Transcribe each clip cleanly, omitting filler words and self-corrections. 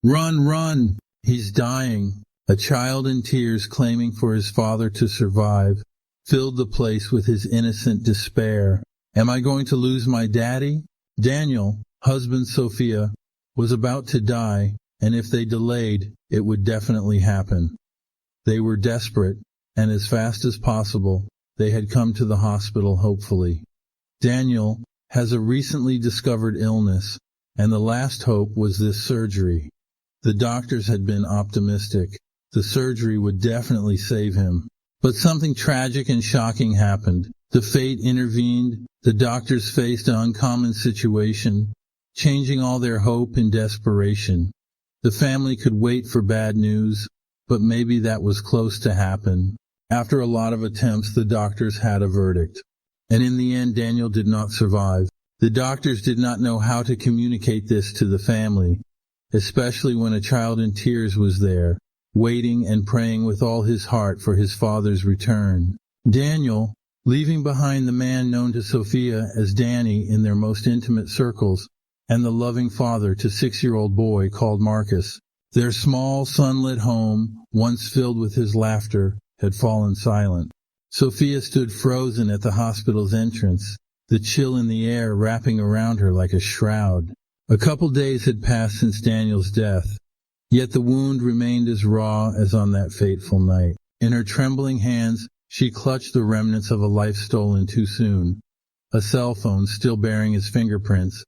"Run, run! He's dying!" A child in tears claiming for his father to survive filled the place with his innocent despair. "Am I going to lose my daddy?" Daniel, husband Sophia, was about to die, and if they delayed, it would definitely happen. They were desperate, and as fast as possible, they had come to the hospital hopefully. Daniel has a recently discovered illness, and the last hope was this surgery. The doctors had been optimistic. The surgery would definitely save him. But something tragic and shocking happened. The fate intervened. The doctors faced an uncommon situation, changing all their hope in desperation. The family could wait for bad news, but maybe that was close to happen. After a lot of attempts, the doctors had a verdict. And in the end, Daniel did not survive. The doctors did not know how to communicate this to the family, especially when a child in tears was there, waiting and praying with all his heart for his father's return. Daniel, leaving behind the man known to Sophia as Danny in their most intimate circles, and the loving father to 6-year-old boy called Marcus. Their small, sunlit home, once filled with his laughter, had fallen silent. Sophia stood frozen at the hospital's entrance, the chill in the air wrapping around her like a shroud. A couple days had passed since Daniel's death, yet the wound remained as raw as on that fateful night. In her trembling hands, she clutched the remnants of a life stolen too soon, a cell phone still bearing his fingerprints,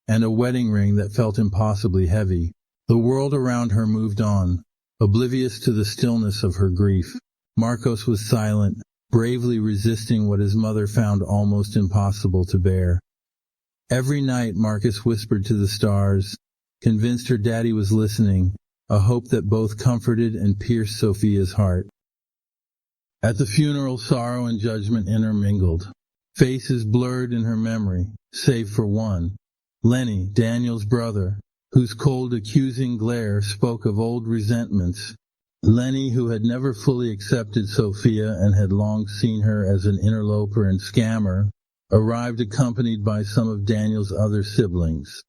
and a wedding ring that felt impossibly heavy. The world around her moved on, oblivious to the stillness of her grief. Marcos was silent, bravely resisting what his mother found almost impossible to bear. Every night Marcus whispered to the stars, convinced her daddy was listening, a hope that both comforted and pierced Sophia's heart. At the funeral, sorrow and judgment intermingled. Faces blurred in her memory, save for one, Lenny, Daniel's brother, whose cold accusing glare spoke of old resentments. Lenny, who had never fully accepted Sophia and had long seen her as an interloper and scammer, arrived accompanied by some of Daniel's other siblings.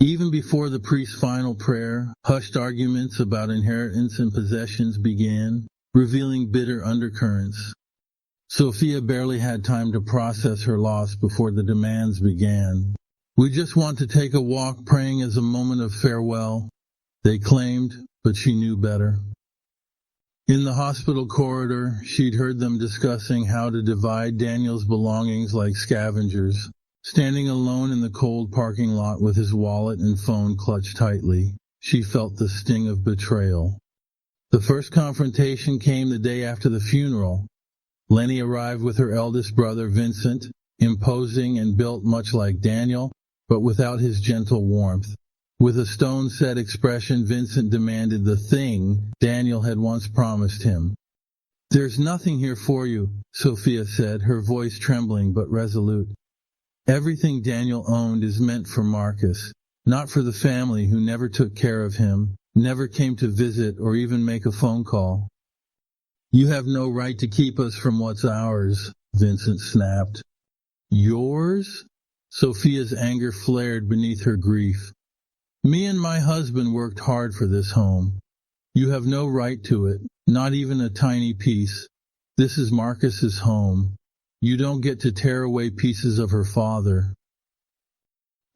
Even before the priest's final prayer, hushed arguments about inheritance and possessions began, revealing bitter undercurrents. Sophia barely had time to process her loss before the demands began. "We just want to take a walk, praying as a moment of farewell," they claimed, but she knew better. In the hospital corridor, she'd heard them discussing how to divide Daniel's belongings like scavengers. Standing alone in the cold parking lot with his wallet and phone clutched tightly, she felt the sting of betrayal. The first confrontation came the day after the funeral. Lenny arrived with her eldest brother, Vincent, imposing and built much like Daniel, but without his gentle warmth. With a stone-set expression, Vincent demanded the thing Daniel had once promised him. "There's nothing here for you," Sophia said, her voice trembling but resolute. "Everything Daniel owned is meant for Marcus, not for the family who never took care of him, never came to visit or even make a phone call." "You have no right to keep us from what's ours," Vincent snapped. "Yours?" Sophia's anger flared beneath her grief. "Me and my husband worked hard for this home. You have no right to it, not even a tiny piece. This is Marcus's home. You don't get to tear away pieces of her father."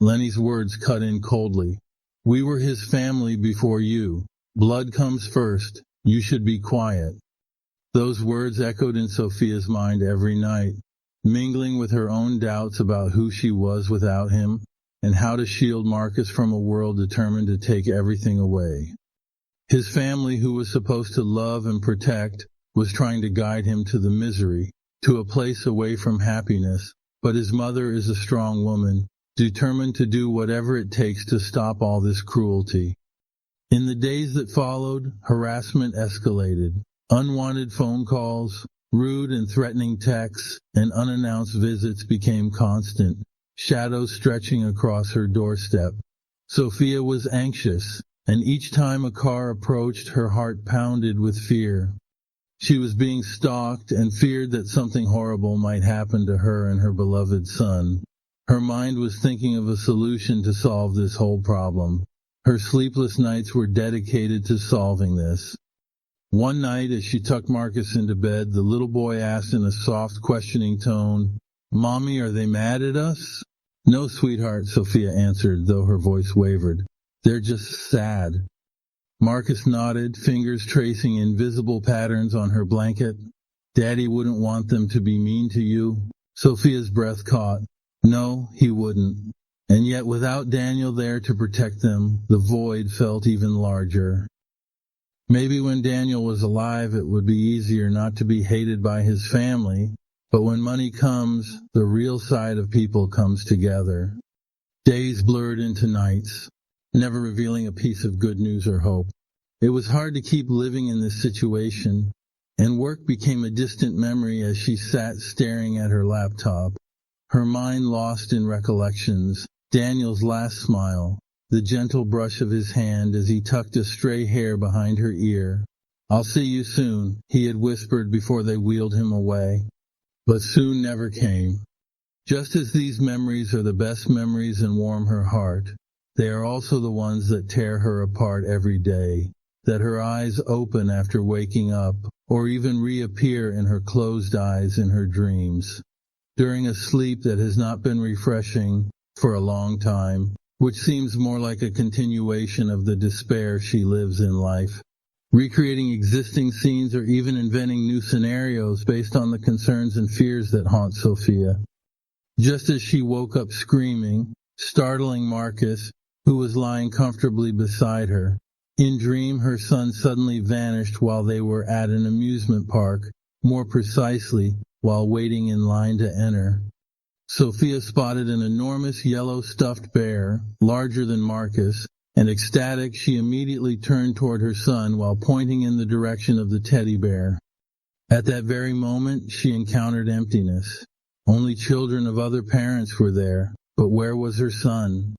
Lenny's words cut in coldly. "We were his family before you. Blood comes first. You should be quiet." Those words echoed in Sophia's mind every night, mingling with her own doubts about who she was without him, and how to shield Marcus from a world determined to take everything away. His family, who was supposed to love and protect, was trying to guide him to the misery, to a place away from happiness, but his mother is a strong woman, determined to do whatever it takes to stop all this cruelty. In the days that followed, harassment escalated. Unwanted phone calls, rude and threatening texts, and unannounced visits became constant, shadows stretching across her doorstep. Sophia was anxious, and each time a car approached, her heart pounded with fear. She was being stalked and feared that something horrible might happen to her and her beloved son. Her mind was thinking of a solution to solve this whole problem, Her sleepless nights were dedicated to solving this. One night, as she tucked Marcus into bed, the little boy asked in a soft, questioning tone, "Mommy, are they mad at us?" "No, sweetheart," Sophia answered, though her voice wavered. "They're just sad." Marcus nodded, fingers tracing invisible patterns on her blanket. "Daddy wouldn't want them to be mean to you." Sophia's breath caught. No, he wouldn't. And yet without Daniel there to protect them, the void felt even larger. Maybe when Daniel was alive it would be easier not to be hated by his family, but when money comes, the real side of people comes together. Days blurred into nights, never revealing a piece of good news or hope. It was hard to keep living in this situation, and work became a distant memory as she sat staring at her laptop, her mind lost in recollections. Daniel's last smile, the gentle brush of his hand as he tucked a stray hair behind her ear. "I'll see you soon," he had whispered before they wheeled him away. But soon never came. Just as these memories are the best memories and warm her heart, they are also the ones that tear her apart every day, that her eyes open after waking up, or even reappear in her closed eyes in her dreams, during a sleep that has not been refreshing for a long time, which seems more like a continuation of the despair she lives in life, recreating existing scenes or even inventing new scenarios based on the concerns and fears that haunt Sophia. Just as she woke up screaming, startling Marcus, who was lying comfortably beside her. In dream, her son suddenly vanished while they were at an amusement park, more precisely, while waiting in line to enter. Sophia spotted an enormous yellow stuffed bear, larger than Marcus, and ecstatic, she immediately turned toward her son while pointing in the direction of the teddy bear. At that very moment, she encountered emptiness. Only children of other parents were there, but where was her son?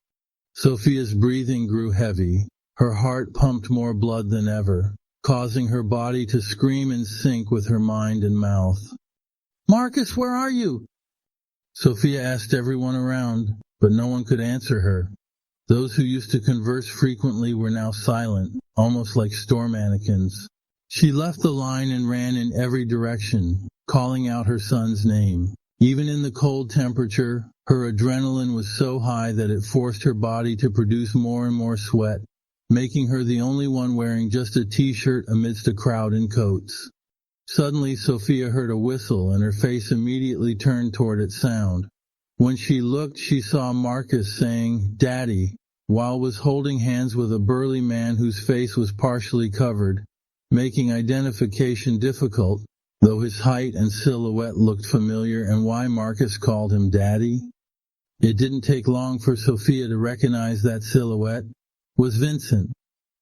Sophia's breathing grew heavy. Her heart pumped more blood than ever, causing her body to scream in sync with her mind and mouth. "Marcus, where are you?" Sophia asked everyone around, but no one could answer her. Those who used to converse frequently were now silent, almost like store mannequins. She left the line and ran in every direction, calling out her son's name. Even in the cold temperature, her adrenaline was so high that it forced her body to produce more and more sweat, making her the only one wearing just a t-shirt amidst a crowd in coats. Suddenly, Sophia heard a whistle, and her face immediately turned toward its sound. When she looked, she saw Marcus saying, "Daddy," while was holding hands with a burly man whose face was partially covered, making identification difficult, though his height and silhouette looked familiar, and why Marcus called him Daddy. It didn't take long for Sophia to recognize that silhouette was Vincent,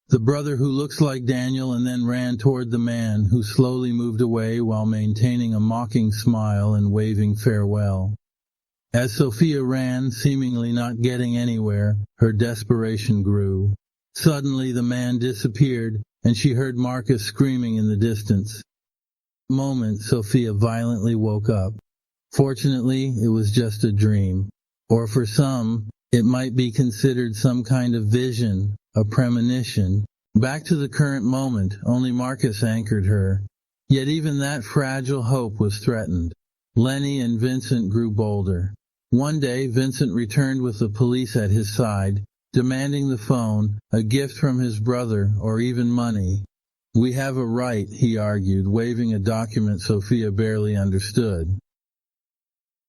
the brother who looks like Daniel and then ran toward the man, who slowly moved away while maintaining a mocking smile and waving farewell. As Sophia ran, seemingly not getting anywhere, her desperation grew. Suddenly the man disappeared, and she heard Marcus screaming in the distance. Moment, Sophia violently woke up. Fortunately, it was just a dream. Or for some, it might be considered some kind of vision, a premonition. Back to the current moment, only Marcus anchored her. Yet even that fragile hope was threatened. Lenny and Vincent grew bolder. One day, Vincent returned with the police at his side, demanding the phone, a gift from his brother, or even money. "We have a right," he argued, waving a document Sophia barely understood.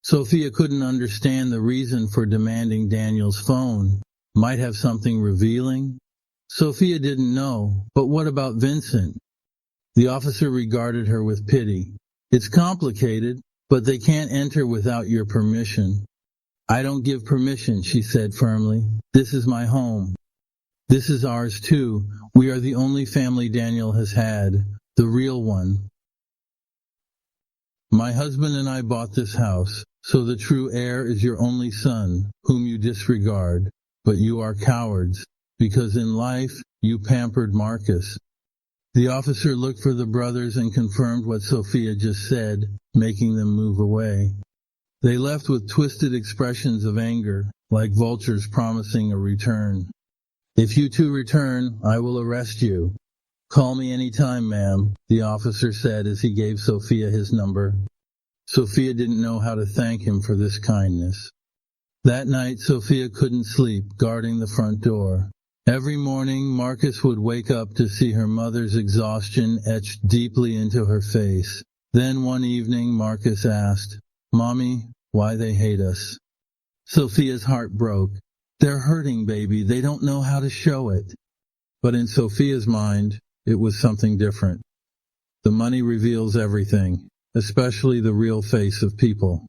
Sophia couldn't understand the reason for demanding Daniel's phone. Might have something revealing? Sophia didn't know, but what about Vincent? The officer regarded her with pity. "It's complicated, but they can't enter without your permission." "I don't give permission," she said firmly. "This is my home. This is ours too. We are the only family Daniel has had, the real one. My husband and I bought this house, so the true heir is your only son, whom you disregard. But you are cowards, because in life you pampered Marcus." The officer looked for the brothers and confirmed what Sophia just said, making them move away. They left with twisted expressions of anger, like vultures promising a return. If you two return, I will arrest you. Call me any time, ma'am, the officer said as he gave Sophia his number. Sophia didn't know how to thank him for this kindness. That night, Sophia couldn't sleep, guarding the front door. Every morning, Marcus would wake up to see her mother's exhaustion etched deeply into her face. Then one evening, Marcus asked, "Mommy, why they hate us?" Sophia's heart broke. "They're hurting, baby. They don't know how to show it." But in Sophia's mind, it was something different. The money reveals everything, especially the real face of people.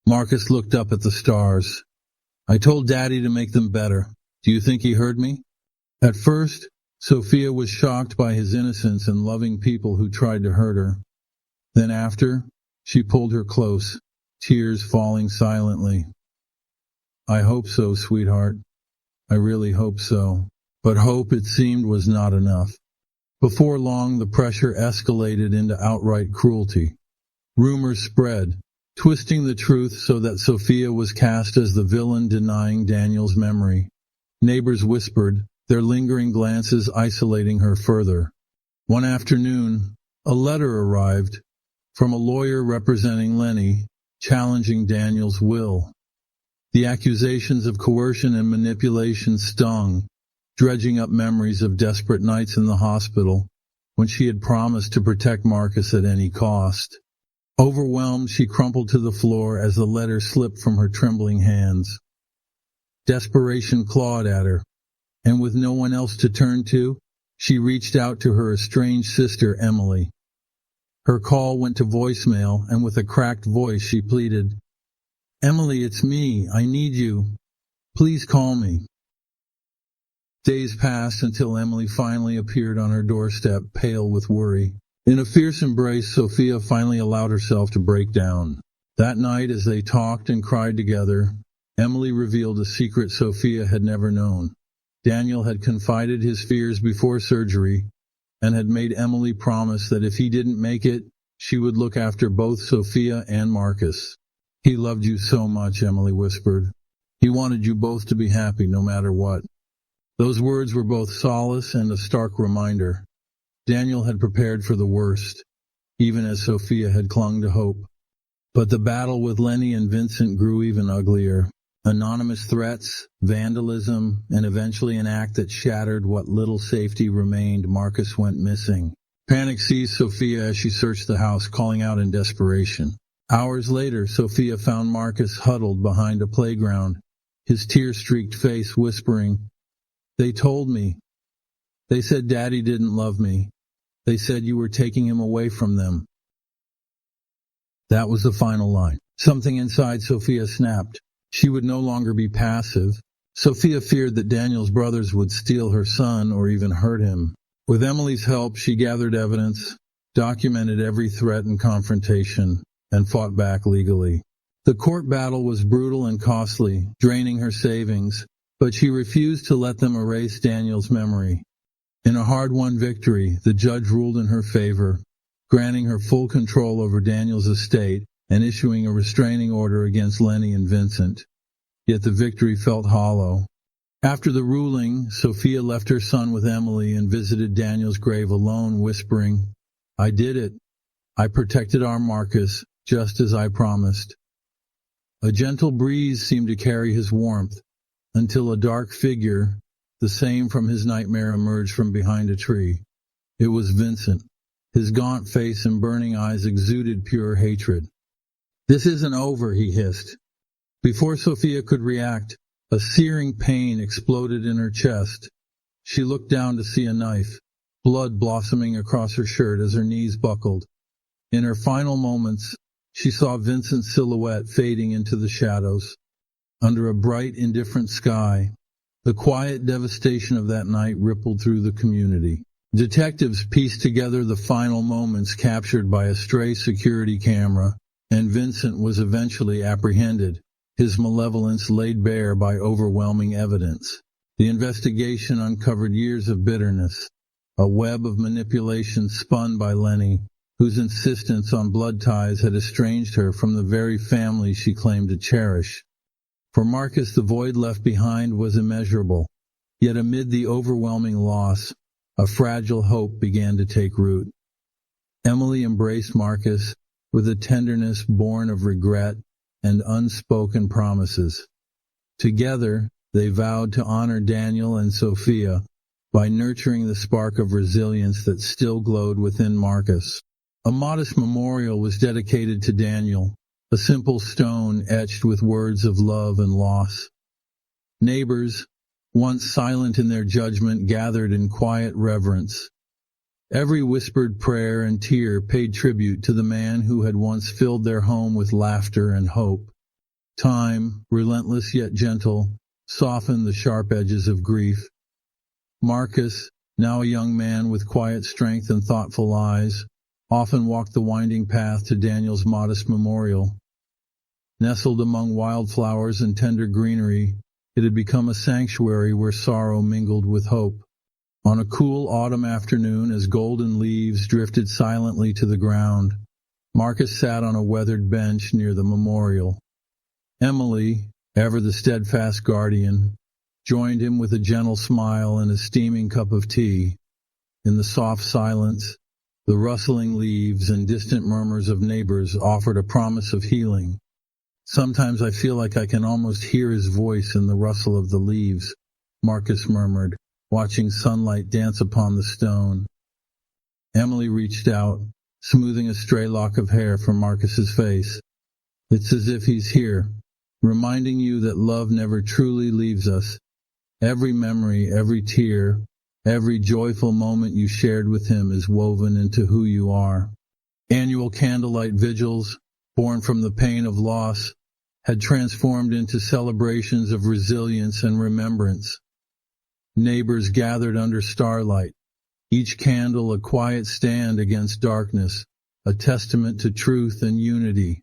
Marcus looked up at the stars. "I told Daddy to make them better. Do you think he heard me?" At first, Sophia was shocked by his innocence and loving people who tried to hurt her. Then after, she pulled her close, tears falling silently. "I hope so, sweetheart. I really hope so." But hope, it seemed, was not enough. Before long, the pressure escalated into outright cruelty. Rumors spread, twisting the truth so that Sophia was cast as the villain denying Daniel's memory. Neighbors whispered, their lingering glances isolating her further. One afternoon, a letter arrived from a lawyer representing Lenny, challenging Daniel's will. The accusations of coercion and manipulation stung, dredging up memories of desperate nights in the hospital when she had promised to protect Marcus at any cost. Overwhelmed, she crumpled to the floor as the letter slipped from her trembling hands. Desperation clawed at her, and with no one else to turn to, she reached out to her estranged sister, Emily. Her call went to voicemail, and with a cracked voice she pleaded, "Emily, it's me. I need you. Please call me." Days passed until Emily finally appeared on her doorstep, pale with worry. In a fierce embrace, Sophia finally allowed herself to break down. That night, as they talked and cried together, Emily revealed a secret Sophia had never known. Daniel had confided his fears before surgery and had made Emily promise that if he didn't make it, she would look after both Sophia and Marcus. "He loved you so much," Emily whispered. "He wanted you both to be happy no matter what." Those words were both solace and a stark reminder. Daniel had prepared for the worst, even as Sophia had clung to hope. But the battle with Lenny and Vincent grew even uglier. Anonymous threats, vandalism, and eventually an act that shattered what little safety remained. Marcus went missing. Panic seized Sophia as she searched the house, calling out in desperation. Hours later, Sophia found Marcus huddled behind a playground, his tear-streaked face whispering, "They told me. They said Daddy didn't love me. They said you were taking him away from them." That was the final line. Something inside Sophia snapped. She would no longer be passive. Sophia feared that Daniel's brothers would steal her son or even hurt him. With Emily's help, she gathered evidence, documented every threat and confrontation, and fought back legally. The court battle was brutal and costly, draining her savings, but she refused to let them erase Daniel's memory. In a hard-won victory, the judge ruled in her favor, granting her full control over Daniel's estate and issuing a restraining order against Lenny and Vincent. Yet the victory felt hollow. After the ruling, Sophia left her son with Emily and visited Daniel's grave alone, whispering, "I did it. I protected our Marcus, just as I promised." A gentle breeze seemed to carry his warmth, until a dark figure, the same from his nightmare, emerged from behind a tree. It was Vincent. His gaunt face and burning eyes exuded pure hatred. "This isn't over," he hissed. Before Sophia could react, a searing pain exploded in her chest. She looked down to see a knife, blood blossoming across her shirt as her knees buckled. In her final moments, she saw Vincent's silhouette fading into the shadows. Under a bright, indifferent sky, the quiet devastation of that night rippled through the community. Detectives pieced together the final moments captured by a stray security camera, and Vincent was eventually apprehended, his malevolence laid bare by overwhelming evidence. The investigation uncovered years of bitterness, a web of manipulation spun by Lenny, whose insistence on blood ties had estranged her from the very family she claimed to cherish. For Marcus, the void left behind was immeasurable. Yet amid the overwhelming loss, a fragile hope began to take root. Emily embraced Marcus with a tenderness born of regret and unspoken promises. Together, they vowed to honor Daniel and Sophia by nurturing the spark of resilience that still glowed within Marcus. A modest memorial was dedicated to Daniel, a simple stone etched with words of love and loss. Neighbors, once silent in their judgment, gathered in quiet reverence. Every whispered prayer and tear paid tribute to the man who had once filled their home with laughter and hope. Time, relentless yet gentle, softened the sharp edges of grief. Marcus, now a young man with quiet strength and thoughtful eyes, often walked the winding path to Daniel's modest memorial. Nestled among wildflowers and tender greenery, it had become a sanctuary where sorrow mingled with hope. On a cool autumn afternoon, as golden leaves drifted silently to the ground, Marcus sat on a weathered bench near the memorial. Emily, ever the steadfast guardian, joined him with a gentle smile and a steaming cup of tea. In the soft silence, the rustling leaves and distant murmurs of neighbors offered a promise of healing. "Sometimes I feel like I can almost hear his voice in the rustle of the leaves," Marcus murmured, watching sunlight dance upon the stone. Emily reached out, smoothing a stray lock of hair from Marcus's face. "It's as if he's here, reminding you that love never truly leaves us. Every memory, every tear, every joyful moment you shared with him is woven into who you are." Annual candlelight vigils, born from the pain of loss, had transformed into celebrations of resilience and remembrance. Neighbors gathered under starlight, each candle a quiet stand against darkness, a testament to truth and unity.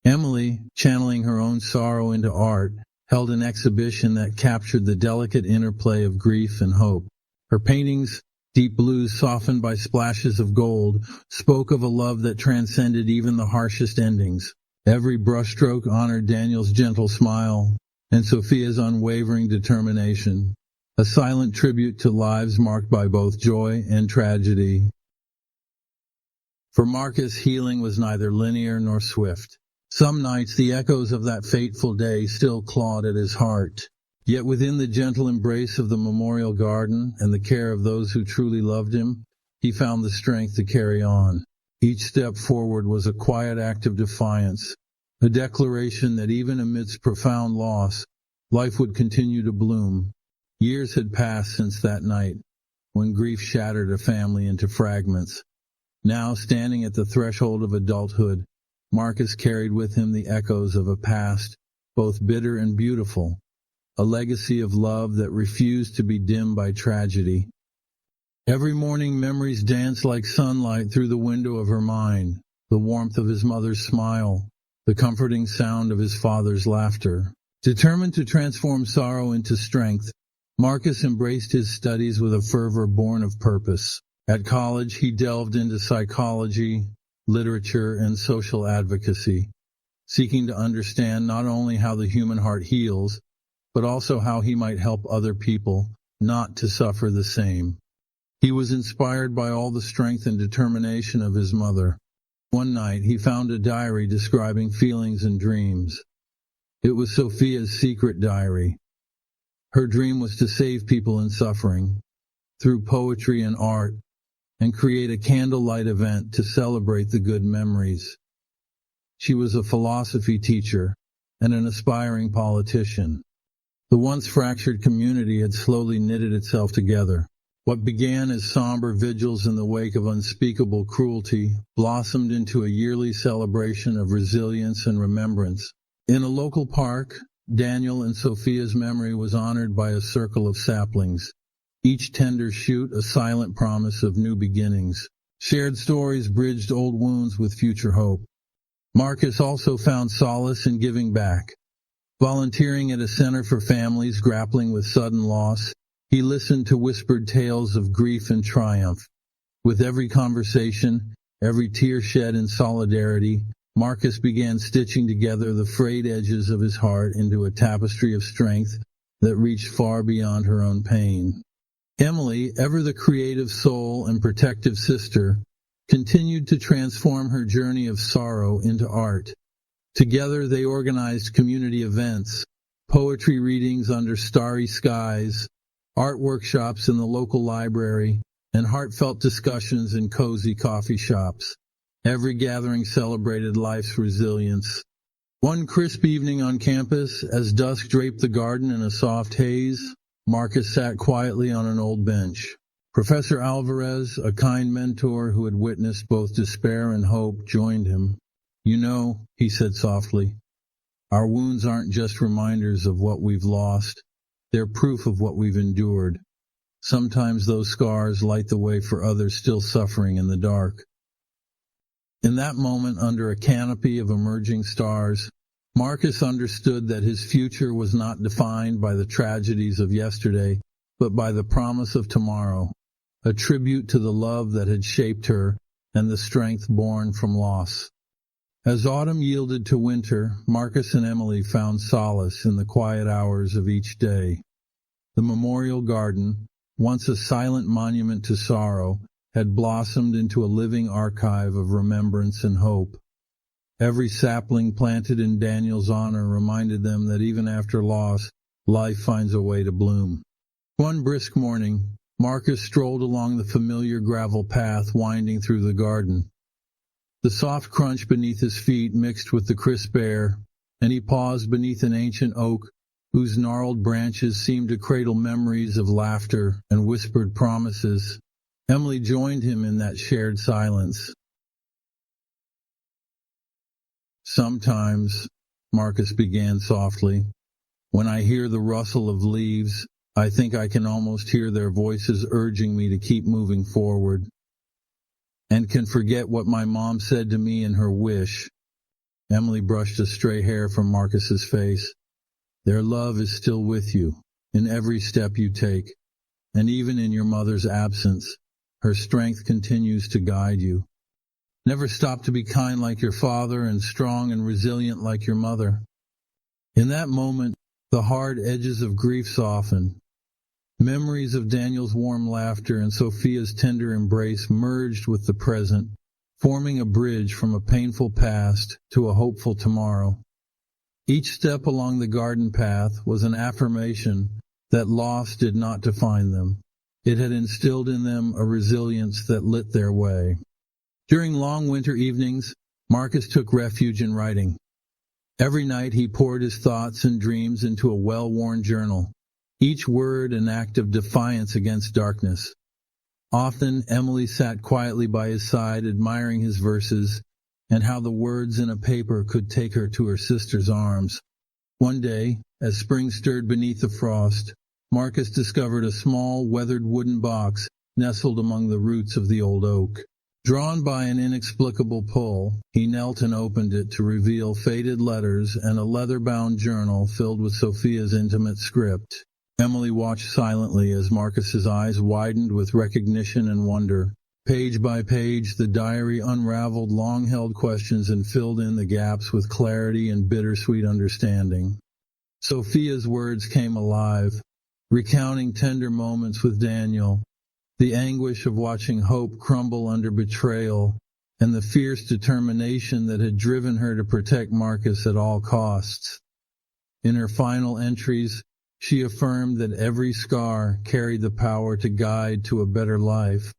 Emily, channeling her own sorrow into art, held an exhibition that captured the delicate interplay of grief and hope. Her paintings, deep blues softened by splashes of gold, spoke of a love that transcended even the harshest endings. Every brushstroke honored Daniel's gentle smile and Sophia's unwavering determination, a silent tribute to lives marked by both joy and tragedy. For Marcus, healing was neither linear nor swift. Some nights the echoes of that fateful day still clawed at his heart. Yet within the gentle embrace of the memorial garden and the care of those who truly loved him, he found the strength to carry on. Each step forward was a quiet act of defiance, a declaration that even amidst profound loss, life would continue to bloom. Years had passed since that night, when grief shattered a family into fragments. Now, standing at the threshold of adulthood, Marcus carried with him the echoes of a past, both bitter and beautiful, a legacy of love that refused to be dimmed by tragedy. Every morning memories danced like sunlight through the window of her mind, the warmth of his mother's smile, the comforting sound of his father's laughter. Determined to transform sorrow into strength, Marcus embraced his studies with a fervor born of purpose. At college, he delved into psychology, literature, and social advocacy, seeking to understand not only how the human heart heals, but also how he might help other people not to suffer the same. He was inspired by all the strength and determination of his mother. One night, he found a diary describing feelings and dreams. It was Sophia's secret diary. Her dream was to save people in suffering through poetry and art, and create a candlelight event to celebrate the good memories. She was a philosophy teacher and an aspiring politician. The once fractured community had slowly knitted itself together. What began as somber vigils in the wake of unspeakable cruelty blossomed into a yearly celebration of resilience and remembrance. In a local park, Daniel and Sophia's memory was honored by a circle of saplings, each tender shoot a silent promise of new beginnings. Shared stories bridged old wounds with future hope. Marcus also found solace in giving back. Volunteering at a center for families grappling with sudden loss, he listened to whispered tales of grief and triumph. With every conversation, every tear shed in solidarity, Marcus began stitching together the frayed edges of his heart into a tapestry of strength that reached far beyond her own pain. Emily, ever the creative soul and protective sister, continued to transform her journey of sorrow into art. Together they organized community events, poetry readings under starry skies, art workshops in the local library, and heartfelt discussions in cozy coffee shops. Every gathering celebrated life's resilience. One crisp evening on campus, as dusk draped the garden in a soft haze, Marcus sat quietly on an old bench. Professor Alvarez, a kind mentor who had witnessed both despair and hope, joined him. "You know," he said softly, "our wounds aren't just reminders of what we've lost. They're proof of what we've endured. Sometimes those scars light the way for others still suffering in the dark." In that moment, under a canopy of emerging stars, Marcus understood that his future was not defined by the tragedies of yesterday, but by the promise of tomorrow, a tribute to the love that had shaped her and the strength born from loss. As autumn yielded to winter, Marcus and Emily found solace in the quiet hours of each day. The memorial garden, once a silent monument to sorrow, had blossomed into a living archive of remembrance and hope. Every sapling planted in Daniel's honor reminded them that even after loss, life finds a way to bloom. One brisk morning, Marcus strolled along the familiar gravel path winding through the garden. The soft crunch beneath his feet mixed with the crisp air, and he paused beneath an ancient oak whose gnarled branches seemed to cradle memories of laughter and whispered promises. Emily joined him in that shared silence. "Sometimes," Marcus began softly, "when I hear the rustle of leaves, I think I can almost hear their voices urging me to keep moving forward, and can forget what my mom said to me in her wish." Emily brushed a stray hair from Marcus's face. "Their love is still with you, in every step you take, and even in your mother's absence, her strength continues to guide you. Never stop to be kind like your father and strong and resilient like your mother." In that moment, the hard edges of grief softened. Memories of Daniel's warm laughter and Sophia's tender embrace merged with the present, forming a bridge from a painful past to a hopeful tomorrow. Each step along the garden path was an affirmation that loss did not define them. It had instilled in them a resilience that lit their way. During long winter evenings, Marcus took refuge in writing. Every night he poured his thoughts and dreams into a well-worn journal, each word an act of defiance against darkness. Often Emily sat quietly by his side, admiring his verses and how the words in a paper could take her to her sister's arms. One day, as spring stirred beneath the frost, Marcus discovered a small, weathered wooden box nestled among the roots of the old oak. Drawn by an inexplicable pull, he knelt and opened it to reveal faded letters and a leather-bound journal filled with Sophia's intimate script. Emily watched silently as Marcus's eyes widened with recognition and wonder. Page by page, the diary unraveled long-held questions and filled in the gaps with clarity and bittersweet understanding. Sophia's words came alive, recounting tender moments with Daniel, the anguish of watching hope crumble under betrayal, and the fierce determination that had driven her to protect Marcus at all costs. In her final entries, she affirmed that every scar carried the power to guide to a better life.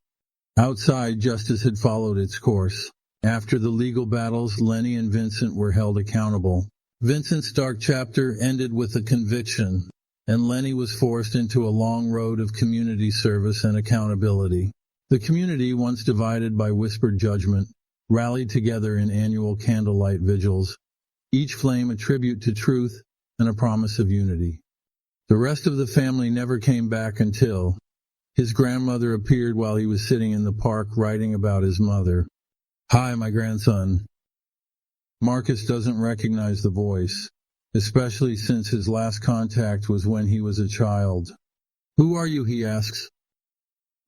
Outside, justice had followed its course. After the legal battles, Lenny and Vincent were held accountable. Vincent's dark chapter ended with a conviction, and Lenny was forced into a long road of community service and accountability. The community, once divided by whispered judgment, rallied together in annual candlelight vigils, each flame a tribute to truth and a promise of unity. The rest of the family never came back until his grandmother appeared while he was sitting in the park writing about his mother. "Hi, my grandson." Marcus doesn't recognize the voice, especially since his last contact was when he was a child. "Who are you?" he asks.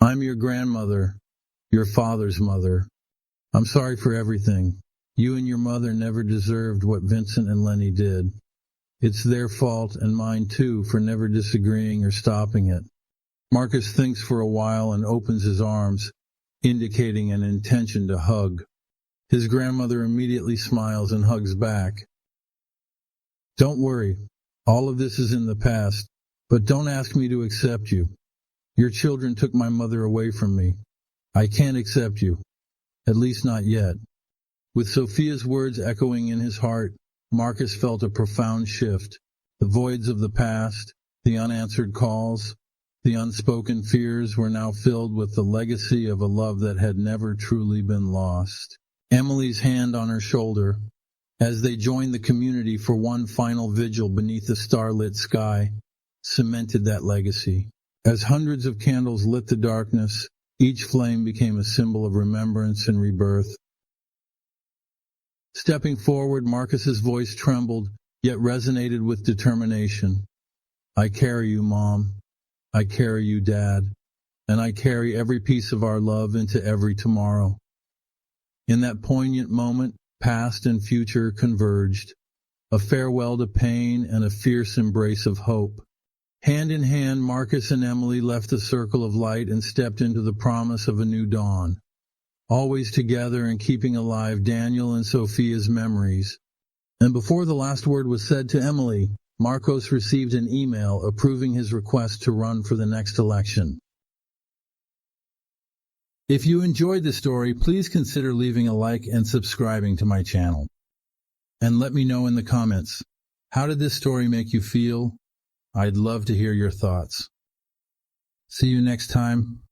"I'm your grandmother, your father's mother. I'm sorry for everything. You and your mother never deserved what Vincent and Lenny did." It's their fault and mine too for never disagreeing or stopping it. Marcus thinks for a while and opens his arms, indicating an intention to hug. His grandmother immediately smiles and hugs back. Don't worry, all of this is in the past, but don't ask me to accept you. Your children took my mother away from me. I can't accept you, at least not yet. With Sophia's words echoing in his heart, Marcus felt a profound shift. The voids of the past, the unanswered calls, the unspoken fears were now filled with the legacy of a love that had never truly been lost. Emily's hand on her shoulder, as they joined the community for one final vigil beneath the starlit sky, cemented that legacy. As hundreds of candles lit the darkness, each flame became a symbol of remembrance and rebirth. Stepping forward, Marcus's voice trembled, yet resonated with determination. I carry you, Mom. I carry you, Dad. And I carry every piece of our love into every tomorrow. In that poignant moment, past and future converged, a farewell to pain and a fierce embrace of hope. Hand in hand, Marcus and Emily left the circle of light and stepped into the promise of a new dawn. Always together and keeping alive Daniel and Sophia's memories. And before the last word was said to Emily, Marcos received an email approving his request to run for the next election. If you enjoyed the story, please consider leaving a like and subscribing to my channel. And let me know in the comments, how did this story make you feel? I'd love to hear your thoughts. See you next time.